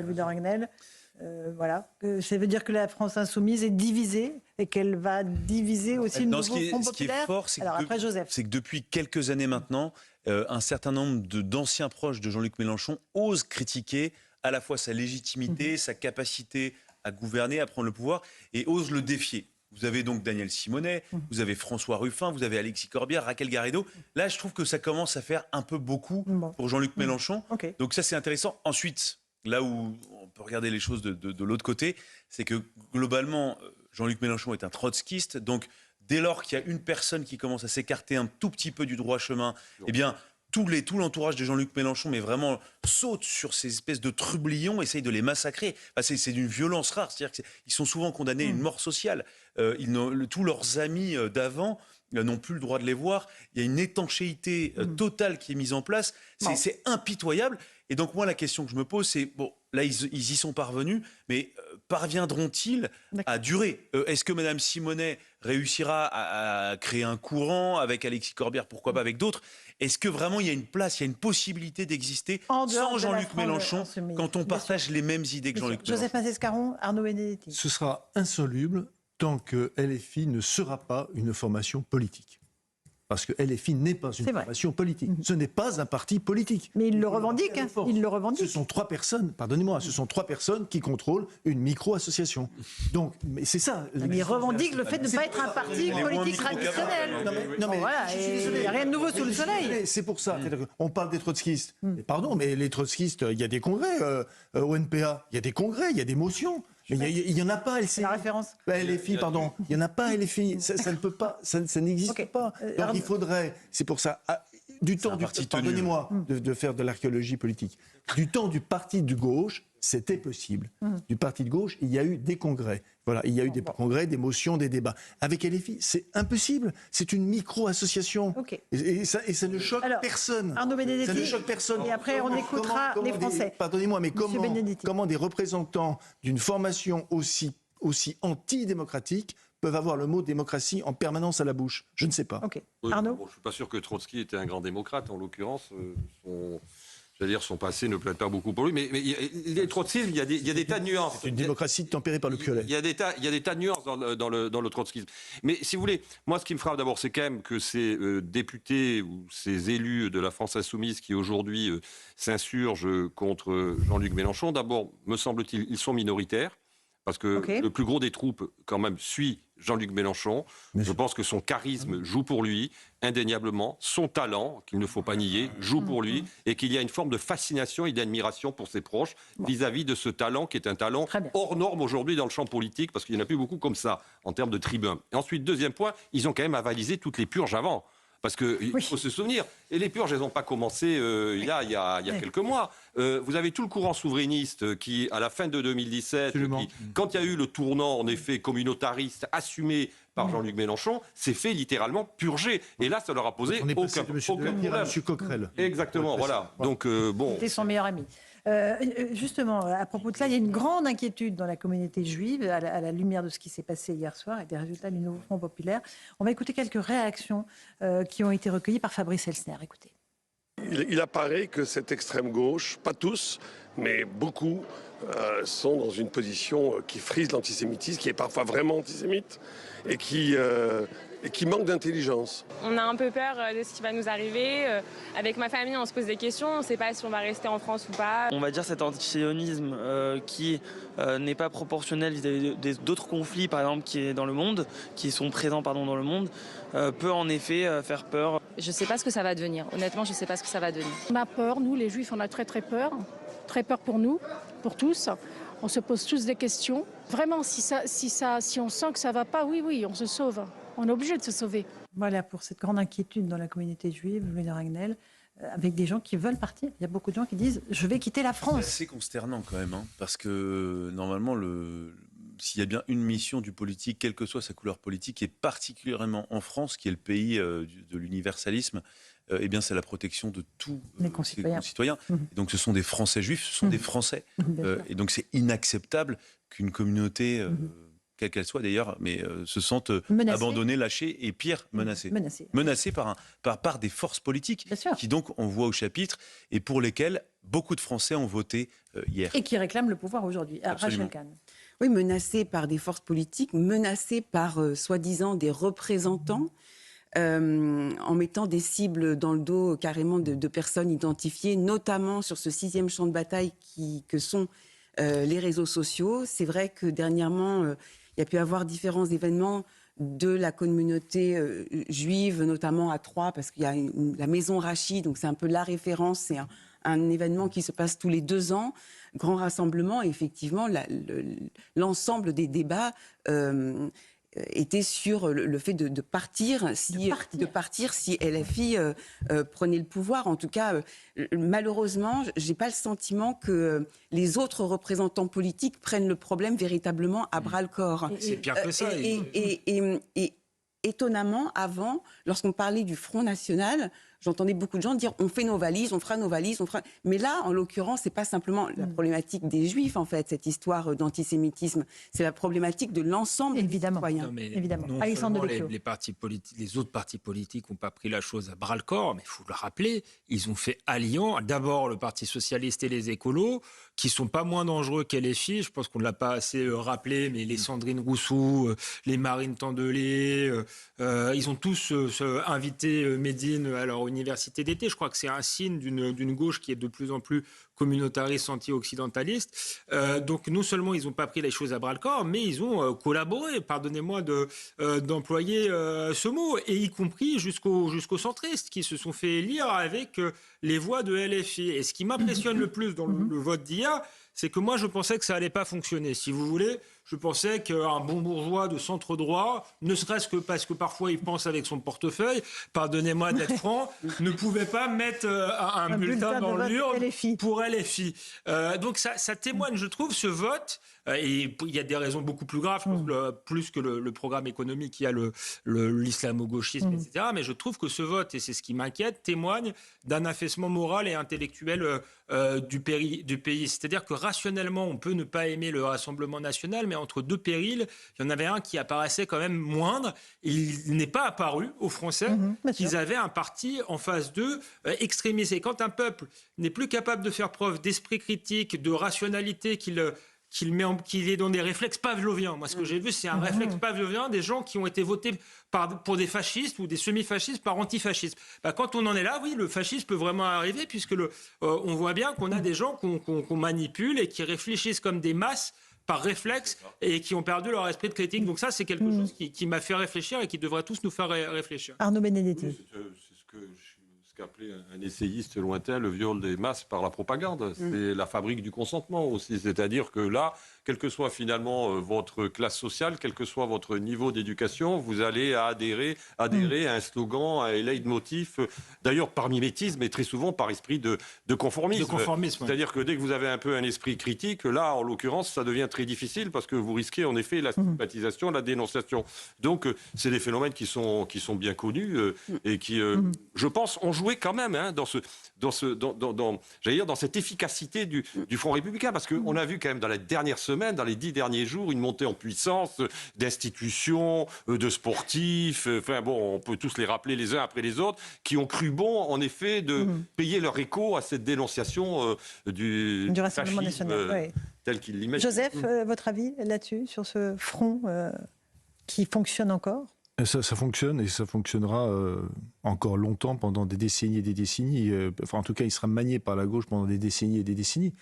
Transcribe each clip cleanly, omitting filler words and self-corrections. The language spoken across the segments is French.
Louis de Ragnel. Voilà. Ça veut dire que la France insoumise est divisée et qu'elle va diviser aussi le nouveau Front populaire. Ce qui est fort, c'est que depuis quelques années maintenant, un certain nombre d'anciens proches de Jean-Luc Mélenchon osent critiquer à la fois sa légitimité, sa capacité à gouverner, à prendre le pouvoir, et osent le défier. Vous avez donc Daniel Simonet, vous avez François Ruffin, vous avez Alexis Corbière, Raquel Garrido. Là, je trouve que ça commence à faire un peu beaucoup pour Jean-Luc Mélenchon. Donc ça, c'est intéressant. Ensuite, là où on peut regarder les choses de l'autre côté, c'est que globalement, Jean-Luc Mélenchon est un trotskiste. Donc dès lors qu'il y a une personne qui commence à s'écarter un tout petit peu du droit chemin, eh bien, tout l'entourage de Jean-Luc Mélenchon, mais vraiment saute sur ces espèces de trublions, essaye de les massacrer. Enfin, c'est d'une violence rare. C'est-à-dire qu'ils sont souvent condamnés à une mort sociale. Tous leurs amis d'avant n'ont plus le droit de les voir. Il y a une étanchéité totale qui est mise en place. C'est impitoyable. Et donc moi, la question que je me pose, c'est, bon, là, ils y sont parvenus, mais parviendront-ils à durer? Est-ce que Mme Simonet réussira à créer un courant avec Alexis Corbière, pourquoi pas avec d'autres? Est-ce que vraiment il y a une place, il y a une possibilité d'exister sans Jean-Luc Mélenchon quand on partage les mêmes idées que Jean-Luc Mélenchon? Joseph Massescaron, Arnaud Benedetti. Ce sera insoluble tant que LFI ne sera pas une formation politique. Parce que LFI n'est pas une formation politique. Ce n'est pas un parti politique. Mais il le revendique. Il le revendique. Ce sont 3 personnes, pardonnez-moi, ce sont 3 personnes qui contrôlent une micro-association. Donc, mais c'est ça. Mais il revendique le fait de ne pas être un parti politique traditionnel. Non, mais voilà, il n'y a rien de nouveau sous le soleil. C'est pour ça. On parle des trotskistes. Mais pardon, mais les trotskistes, il y a des congrès au NPA. Il y a des congrès, il y a des motions. Mais il n'y en a pas à LFI. C'est la référence. LFI, pardon. Il n'y en a pas à LFI. Ça ne peut pas, ça n'existe pas. Donc il faudrait, c'est pour ça, du temps pardonnez-moi de faire de l'archéologie politique, du temps du parti de gauche, c'était possible. Du parti de gauche, il y a eu des congrès. Voilà, il y a eu des congrès, des motions, des débats. Avec LFI, c'est impossible. C'est une micro-association. Et ça ne choque personne. Arnaud Benedetti. Ça ne choque personne. Et après, on écoutera les Français. Pardonnez-moi, mais comment des représentants d'une formation aussi antidémocratique peuvent avoir le mot démocratie en permanence à la bouche? Je ne sais pas. Arnaud? Je ne suis pas sûr que Trotsky était un grand démocrate. En l'occurrence, son passé ne plaide pas beaucoup pour lui. Mais les trotskistes, il y a des tas de nuances. C'est une démocratie tempérée par le piolet. Il y a des tas de nuances dans le trotskisme. Mais si vous voulez, moi, ce qui me frappe d'abord, c'est quand même que ces députés ou ces élus de la France insoumise qui aujourd'hui s'insurgent contre Jean-Luc Mélenchon, d'abord, me semble-t-il, ils sont minoritaires. Parce que le plus gros des troupes, quand même, suit Jean-Luc Mélenchon. Je pense que son charisme joue pour lui, indéniablement. Son talent, qu'il ne faut pas nier, joue pour lui. Et qu'il y a une forme de fascination et d'admiration pour ses proches vis-à-vis de ce talent qui est un talent hors norme aujourd'hui dans le champ politique, parce qu'il n'y en a plus beaucoup comme ça, en termes de tribuns. Et ensuite, deuxième point, ils ont quand même avalisé toutes les purges avant. Parce qu'il faut se souvenir, et les purges, elles n'ont pas commencé il y a quelques mois. Vous avez tout le courant souverainiste qui, à la fin de 2017, quand il y a eu le tournant, en effet, communautariste assumé par Jean-Luc Mélenchon, s'est fait littéralement purger. Et là, ça leur a posé aucun problème. M. Coquerel. Exactement, voilà. Donc, bon. C'était son meilleur ami. Justement, à propos de ça, il y a une grande inquiétude dans la communauté juive à la lumière de ce qui s'est passé hier soir et des résultats du nouveau Front populaire. On va écouter quelques réactions qui ont été recueillies par Fabrice Elsner. Écoutez. Il apparaît que cette extrême gauche, pas tous, mais beaucoup, sont dans une position qui frise l'antisémitisme, qui est parfois vraiment antisémite et qui manque d'intelligence. On a un peu peur de ce qui va nous arriver. Avec ma famille, on se pose des questions. On ne sait pas si on va rester en France ou pas. On va dire cet antisionisme qui n'est pas proportionnel vis-à-vis d'autres conflits, par exemple, qui sont présents dans le monde, peut en effet faire peur. Je ne sais pas ce que ça va devenir. Honnêtement, je ne sais pas ce que ça va devenir. On a peur, nous les Juifs, on a très peur. Très peur pour nous, pour tous. On se pose tous des questions. Vraiment, si on sent que ça ne va pas, oui, on se sauve. On est obligé de se sauver. Voilà pour cette grande inquiétude dans la communauté juive, Louis de Ragnel, avec des gens qui veulent partir. Il y a beaucoup de gens qui disent « je vais quitter la France ». C'est assez consternant quand même, parce que normalement, s'il y a bien une mission du politique, quelle que soit sa couleur politique, et particulièrement en France, qui est le pays de l'universalisme, eh bien, c'est la protection de tous les concitoyens. Et donc, ce sont des Français juifs, ce sont des Français. Et donc, c'est inacceptable qu'une communauté quelle qu'elle soit d'ailleurs, mais se sentent abandonnés, lâchés et pire, menacés. Menacés par des forces politiques qui donc on voit au chapitre et pour lesquelles beaucoup de Français ont voté hier. Et qui réclament le pouvoir aujourd'hui. Rachel Kahn. Oui, menacés par des forces politiques, menacés par soi-disant des représentants. En mettant des cibles dans le dos carrément de personnes identifiées, notamment sur ce 6e champ de bataille que sont les réseaux sociaux. C'est vrai que dernièrement, il y a pu y avoir différents événements de la communauté juive, notamment à Troyes, parce qu'il y a la maison Rachi, donc c'est un peu la référence, c'est un événement qui se passe tous les 2 ans, grand rassemblement, et effectivement, l'ensemble des débats était sur le fait de partir si LFI prenait le pouvoir. En tout cas, malheureusement, je n'ai pas le sentiment que les autres représentants politiques prennent le problème véritablement à bras-le-corps. C'est pire que ça. Et étonnamment, avant, lorsqu'on parlait du Front National, j'entendais beaucoup de gens dire on fait nos valises, on fera nos valises, on fera. Mais là, en l'occurrence, c'est pas simplement la problématique des Juifs, en fait, cette histoire d'antisémitisme. C'est la problématique de l'ensemble des citoyens. Non, mais évidemment. Non Alexandre seulement les autres partis politiques n'ont pas pris la chose à bras-le-corps, mais il faut le rappeler, ils ont fait alliance. D'abord, le Parti socialiste et les écolos, qui sont pas moins dangereux qu'LFI. Je pense qu'on ne l'a pas assez rappelé, mais les Sandrine Rousseau, les Marine Tandelé, ils ont tous invité Médine à leur université d'été. Je crois que c'est un signe d'une gauche qui est de plus en plus communautariste, anti-occidentaliste. Donc non seulement ils n'ont pas pris les choses à bras-le-corps, mais ils ont collaboré, pardonnez-moi d'employer ce mot, et y compris jusqu'aux centristes qui se sont fait élire avec les voix de LFI. Et ce qui m'impressionne le plus dans le vote d'hier, c'est que moi je pensais que ça allait pas fonctionner. Si vous voulez, je pensais qu'un bon bourgeois de centre droit, ne serait-ce que parce que parfois il pense avec son portefeuille, pardonnez-moi d'être franc, ne pouvait pas mettre un bulletin dans l'urne pour LFI. Donc ça témoigne, je trouve, ce vote. Et il y a des raisons beaucoup plus graves, je pense, plus que le programme économique, il y a l'islamo-gauchisme, etc. Mais je trouve que ce vote, et c'est ce qui m'inquiète, témoigne d'un affaissement moral et intellectuel du pays. C'est-à-dire que rationnellement, on peut ne pas aimer le Rassemblement national, mais entre deux périls, il y en avait un qui apparaissait quand même moindre. Il n'est pas apparu aux Français qu'ils avaient un parti en face d'eux extrémiste. Et quand un peuple n'est plus capable de faire preuve d'esprit critique, de rationalité, qu'il est dans des réflexes pavloviens. Moi, ce que j'ai vu, c'est un réflexe pavlovien des gens qui ont été votés pour des fascistes ou des semi-fascistes par antifascistes. Quand on en est là, oui, le fascisme peut vraiment arriver, puisque on voit bien qu'on a des gens qu'on manipule et qui réfléchissent comme des masses par réflexe et qui ont perdu leur esprit de critique. Donc ça, c'est quelque chose qui m'a fait réfléchir et qui devrait tous nous faire réfléchir. Arnaud Benedetti. C'est ce qu'appelait un essayiste lointain le viol des masses par la propagande. C'est la fabrique du consentement aussi. C'est-à-dire que là, quelle que soit finalement votre classe sociale, quel que soit votre niveau d'éducation, vous allez adhérer à un slogan, à un leitmotiv, d'ailleurs par mimétisme, mais très souvent par esprit de conformisme. C'est-à-dire que dès que vous avez un peu un esprit critique, là, en l'occurrence, ça devient très difficile parce que vous risquez en effet la stigmatisation, la dénonciation. Donc, c'est des phénomènes qui sont bien connus et qui, je pense, ont joué quand même dans cette efficacité du Front républicain, parce qu'on a vu quand même dans la dernière semaine, dans les 10 derniers jours, une montée en puissance d'institutions, de sportifs, enfin bon, on peut tous les rappeler les uns après les autres, qui ont cru bon, en effet, de payer leur écho à cette dénonciation du Rassemblement national, tel qu'il l'imagine. Joseph, votre avis là-dessus, sur ce front qui fonctionne encore ? Ça fonctionne et ça fonctionnera encore longtemps, pendant des décennies et des décennies. Enfin, en tout cas, il sera manié par la gauche pendant des décennies et des décennies.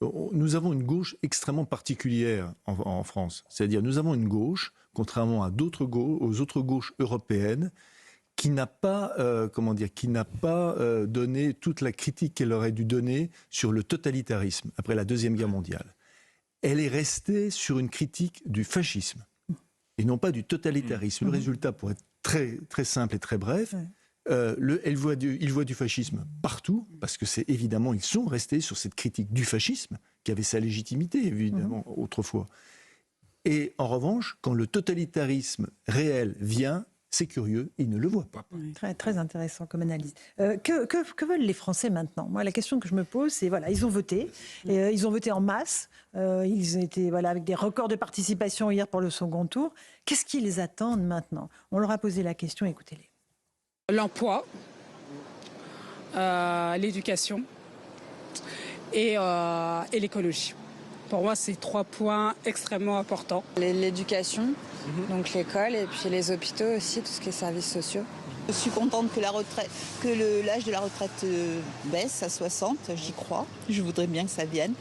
Nous avons une gauche extrêmement particulière en France. C'est-à-dire, nous avons une gauche, contrairement aux autres gauches européennes, qui n'a pas, donné toute la critique qu'elle aurait dû donner sur le totalitarisme après la Deuxième Guerre mondiale. Elle est restée sur une critique du fascisme et non pas du totalitarisme. Le résultat, pour être très, très simple et très bref, il voit du fascisme partout, parce que c'est évidemment, ils sont restés sur cette critique du fascisme, qui avait sa légitimité, évidemment, autrefois. Et en revanche, quand le totalitarisme réel vient, C'est curieux, ils ne le voient pas. Très, très intéressant comme analyse. Que veulent les Français maintenant? Moi, la question que je me pose, c'est voilà, ils ont voté, ils ont voté en masse, ils étaient avec des records de participation hier pour le second tour. Qu'est-ce qu'ils attendent maintenant? On leur a posé la question, écoutez-les. L'emploi, l'éducation et l'écologie. Pour moi, c'est 3 points extrêmement importants. L'éducation, donc l'école, et puis les hôpitaux aussi, tout ce qui est services sociaux. Je suis contente que l'âge de la retraite baisse à 60, j'y crois. Je voudrais bien que ça vienne.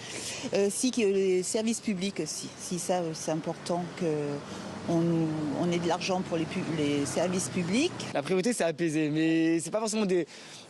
Si que les services publics aussi, si ça c'est important qu'on ait de l'argent pour les services publics. La priorité c'est apaiser, mais c'est pas forcément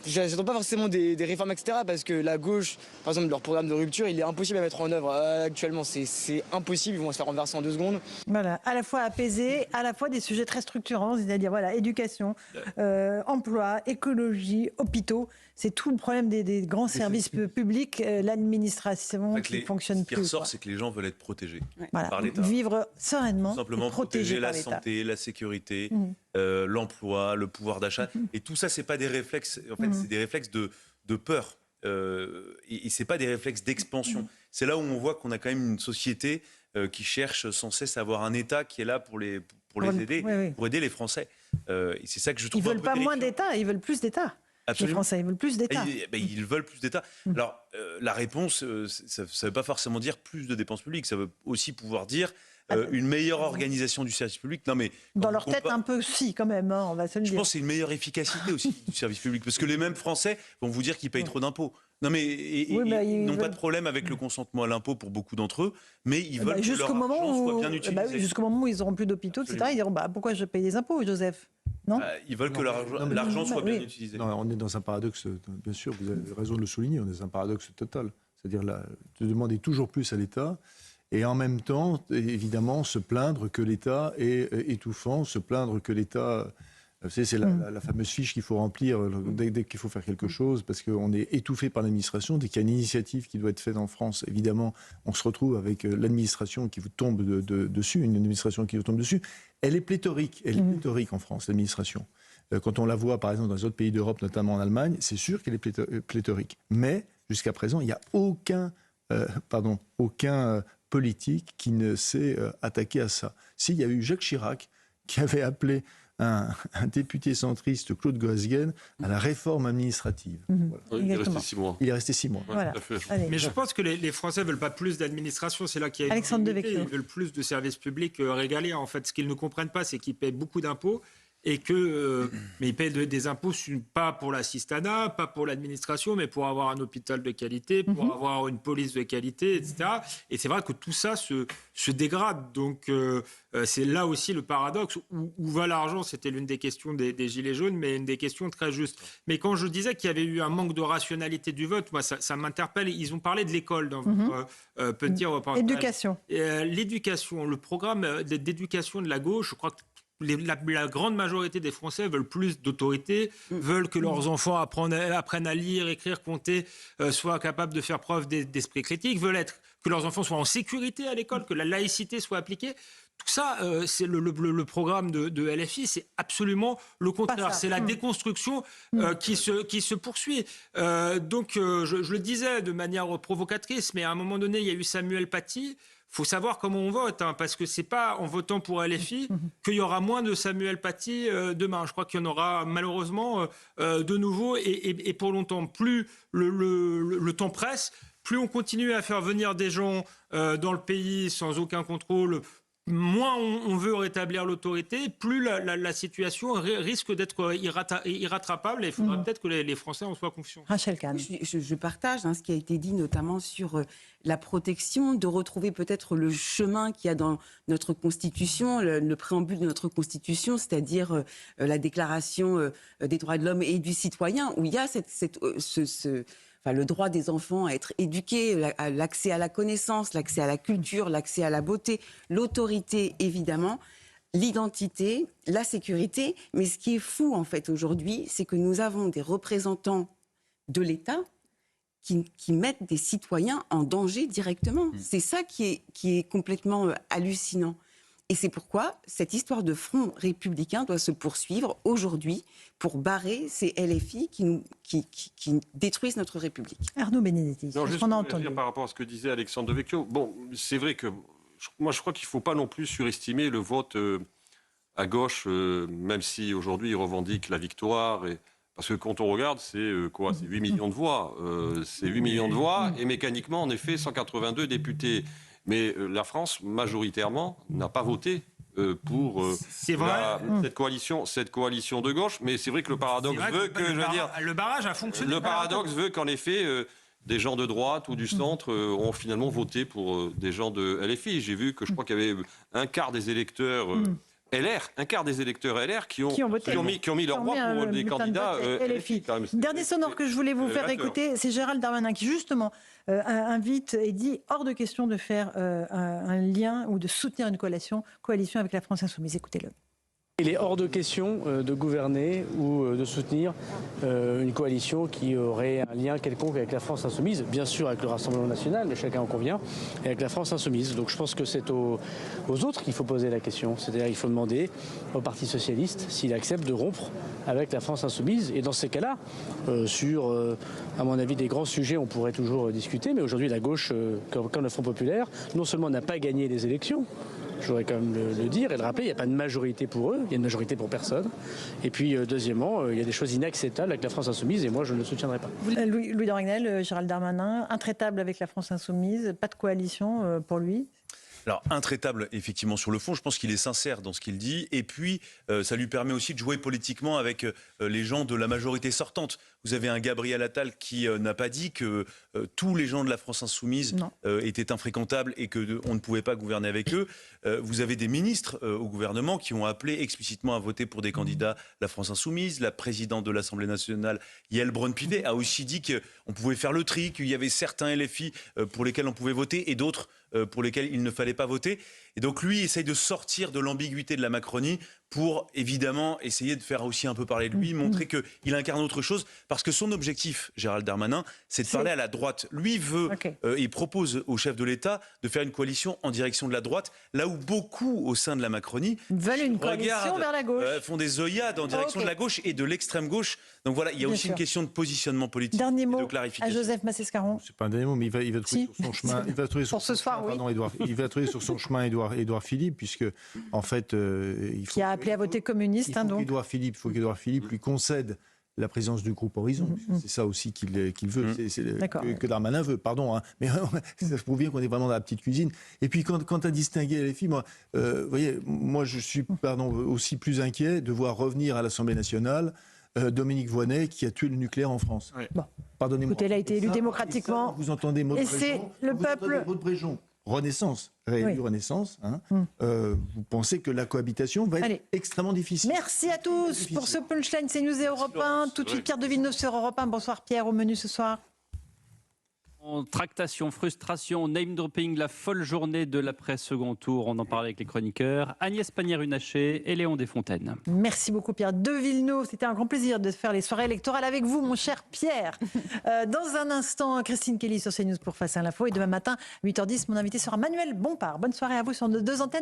j'attends pas forcément des réformes, etc. Parce que la gauche, par exemple, leur programme de rupture, il est impossible à mettre en œuvre actuellement. C'est impossible, ils vont se faire renverser en 2 secondes. Voilà, à la fois apaiser, à la fois des sujets très structurants, c'est-à-dire éducation, emploi, écologie, hôpitaux. C'est tout le problème des grands services publics, l'administration qui ne fonctionne plus. Ce qui ressort, c'est que les gens veulent être protégés par l'État. Vivre sereinement, tout simplement protéger la santé, la sécurité, l'emploi, le pouvoir d'achat. Et tout ça, c'est pas des réflexes. En fait, c'est des réflexes de peur. Et c'est pas des réflexes d'expansion. C'est là où on voit qu'on a quand même une société qui cherche sans cesse à avoir un État qui est là pour les aider, pour aider les Français. Et c'est ça que je trouve. Ils veulent pas moins d'État, ils veulent plus d'État. Absolument. Les Français, ils veulent plus d'État. Ils veulent plus d'État. Alors, la réponse, ça ne veut pas forcément dire plus de dépenses publiques. Ça veut aussi pouvoir dire une meilleure organisation du service public. Non, mais dans leur tête, un peu, si, quand même, on va se le dire. Je pense que c'est une meilleure efficacité aussi du service public. Parce que les mêmes Français vont vous dire qu'ils payent trop d'impôts. Non, mais ils n'ont pas de problème avec le consentement à l'impôt pour beaucoup d'entre eux, mais ils veulent que leur argent soit bien utilisé. Jusqu'au moment où ils n'auront plus d'hôpitaux, etc., ils diront pourquoi je paye des impôts, Joseph? Non, ils veulent que l'argent soit bien utilisé. Non, on est dans un paradoxe, bien sûr, vous avez raison de le souligner, on est dans un paradoxe total. C'est-à-dire de demander toujours plus à l'État et en même temps, évidemment, se plaindre que l'État est étouffant, se plaindre que l'État... Vous savez, c'est la fameuse fiche qu'il faut remplir dès qu'il faut faire quelque chose, parce qu'on est étouffé par l'administration. Dès qu'il y a une initiative qui doit être faite en France, évidemment, on se retrouve avec l'administration qui vous tombe dessus, une administration qui vous tombe dessus. Elle est pléthorique en France, l'administration. Quand on la voit, par exemple, dans les autres pays d'Europe, notamment en Allemagne, c'est sûr qu'elle est pléthorique. Mais, jusqu'à présent, il n'y a aucun politique qui ne s'est attaqué à ça. S'il y a eu Jacques Chirac qui avait appelé un député centriste, Claude Goasguen, à la réforme administrative. Voilà. Il est resté 6 mois. Il est resté 6 mois. Voilà. Mais je pense que les Français ne veulent pas plus d'administration. C'est là qu'il y a Alexandre une unité. Ils veulent plus de services publics régalés. En fait, ce qu'ils ne comprennent pas, c'est qu'ils paient beaucoup d'impôts. Et mais ils paient des impôts pas pour l'assistanat, pas pour l'administration, mais pour avoir un hôpital de qualité, pour avoir une police de qualité, etc. Et c'est vrai que tout ça se dégrade. Donc c'est là aussi le paradoxe. Où va l'argent? C'était l'une des questions des Gilets jaunes, mais une des questions très justes. Mais quand je disais qu'il y avait eu un manque de rationalité du vote, moi ça m'interpelle. Ils ont parlé de l'école dans votre petit reportage. Éducation. L'éducation, le programme d'éducation de la gauche, je crois que la grande majorité des Français veulent plus d'autorité, veulent que leurs enfants apprennent à lire, écrire, compter, soient capables de faire preuve d'esprit critique, veulent que leurs enfants soient en sécurité à l'école, que la laïcité soit appliquée. Tout ça, c'est le programme de LFI, c'est absolument le contraire. C'est la déconstruction qui se poursuit. Donc, je le disais de manière provocatrice, mais à un moment donné, il y a eu Samuel Paty. Il faut savoir comment on vote, parce que ce n'est pas en votant pour LFI qu'il y aura moins de Samuel Paty demain. Je crois qu'il y en aura malheureusement de nouveau et pour longtemps. Plus le temps presse, plus on continue à faire venir des gens dans le pays sans aucun contrôle, moins on veut rétablir l'autorité, plus la situation risque d'être irrattrapable et il faudra peut-être que les Français en soient conscients. Rachel Kahn. Je partage ce qui a été dit notamment sur la protection, de retrouver peut-être le chemin qu'il y a dans notre Constitution, le préambule de notre Constitution, c'est-à-dire la Déclaration des droits de l'homme et du citoyen, où il y a le droit des enfants à être éduqués, l'accès à la connaissance, l'accès à la culture, l'accès à la beauté, l'autorité évidemment, l'identité, la sécurité. Mais ce qui est fou en fait aujourd'hui, c'est que nous avons des représentants de l'État qui mettent des citoyens en danger directement. C'est ça qui est complètement hallucinant. Et c'est pourquoi cette histoire de front républicain doit se poursuivre aujourd'hui pour barrer ces LFI qui détruisent notre République. Arnaud Benedetti, non, juste on a pour entendu. dire par rapport à ce que disait Alexandre Devecchio, bon, c'est vrai que moi je crois qu'il ne faut pas non plus surestimer le vote à gauche, même si aujourd'hui il revendique la victoire. Parce que quand on regarde, c'est quoi ? C'est 8 millions de voix. C'est 8 millions de voix et mécaniquement, en effet, 182 députés. Mais la France, majoritairement, n'a pas voté pour cette coalition de gauche. Mais c'est vrai que le paradoxe veut que, le barrage a fonctionné. Le paradoxe veut qu'en effet, des gens de droite ou du centre ont finalement voté pour des gens de LFI. J'ai vu que je crois qu'il y avait un quart des électeurs LR, un quart des électeurs LR qui ont mis leur voix pour des candidats LFI. Dernier sonore que je voulais vous faire écouter, c'est Gérald Darmanin qui justement invite et dit hors de question de faire un lien ou de soutenir une coalition avec la France Insoumise. Écoutez-le. Il est hors de question de gouverner ou de soutenir une coalition qui aurait un lien quelconque avec la France Insoumise, bien sûr avec le Rassemblement National, mais chacun en convient, et avec la France Insoumise. Donc je pense que c'est aux autres qu'il faut poser la question. C'est-à-dire il faut demander au Parti Socialiste s'il accepte de rompre avec la France Insoumise. Et dans ces cas-là, sur, à mon avis, des grands sujets, on pourrait toujours discuter, mais aujourd'hui la gauche, comme le Front Populaire, non seulement n'a pas gagné les élections, je voudrais quand même le dire et le rappeler, il n'y a pas de majorité pour eux, il y a une majorité pour personne. Et puis, deuxièmement, il y a des choses inacceptables avec la France Insoumise et moi, je ne le soutiendrai pas. Louis de Ragnel, Gérald Darmanin, intraitable avec la France Insoumise, pas de coalition pour lui. Alors, intraitable, effectivement, sur le fond, je pense qu'il est sincère dans ce qu'il dit. Et puis, ça lui permet aussi de jouer politiquement avec les gens de la majorité sortante. Vous avez un Gabriel Attal qui n'a pas dit que tous les gens de la France Insoumise étaient infréquentables et qu'on ne pouvait pas gouverner avec eux. Vous avez des ministres au gouvernement qui ont appelé explicitement à voter pour des candidats de la France Insoumise. La présidente de l'Assemblée nationale, Yael Braun-Pivet, a aussi dit qu'on pouvait faire le tri, qu'il y avait certains LFI pour lesquels on pouvait voter et d'autres pour lesquels il ne fallait pas voter. Et donc lui essaye de sortir de l'ambiguïté de la Macronie pour évidemment essayer de faire aussi un peu parler de lui, montrer qu'il incarne autre chose, parce que son objectif, Gérald Darmanin, c'est de parler à la droite. Lui veut et propose au chef de l'État de faire une coalition en direction de la droite, là où beaucoup au sein de la Macronie veulent une coalition vers la gauche, font des œillades en direction de la gauche et de l'extrême gauche. Donc voilà, il y a aussi une question de positionnement politique et de clarification. À Joseph Massescaron. C'est pas un dernier mot, mais il va trouver sur son chemin. Il va trouver sur son chemin, pardon, Édouard. Il va trouver sur son chemin Édouard Philippe, puisque en fait, il faut qui a appelé à voter communiste. Il faut qu'Édouard Philippe lui concède la présidence du groupe Horizon. C'est ça aussi qu'il veut, que Darmanin veut, pardon. Hein. Mais ça prouve bien qu'on est vraiment dans la petite cuisine. Et puis quand tu as distingué les filles, moi je suis aussi plus inquiet de voir revenir à l'Assemblée nationale Dominique Voynet qui a tué le nucléaire en France. Bon. Pardonnez-moi. Écoutez, il a été élu démocratiquement. Vous entendez Maud Bréjon. Et c'est le peuple. Maud Bréjon. Renaissance, réélu Renaissance. Hein. Vous pensez que la cohabitation va être extrêmement difficile. Merci à tous pour ce punchline CNews et Europe 1. Tout de suite, Pierre de Villeneuve sur Europe 1. Bonsoir Pierre, au menu ce soir. Tractation, frustration, name dropping, la folle journée de l'après-second tour. On en parlait avec les chroniqueurs Agnès Pannier-Runacher et Léon Desfontaines. Merci beaucoup Pierre de Villeneuve. C'était un grand plaisir de faire les soirées électorales avec vous, mon cher Pierre. Dans un instant, Christine Kelly sur CNews pour Face à l'info. Et demain matin, 8h10, mon invité sera Manuel Bompard. Bonne soirée à vous sur nos deux antennes.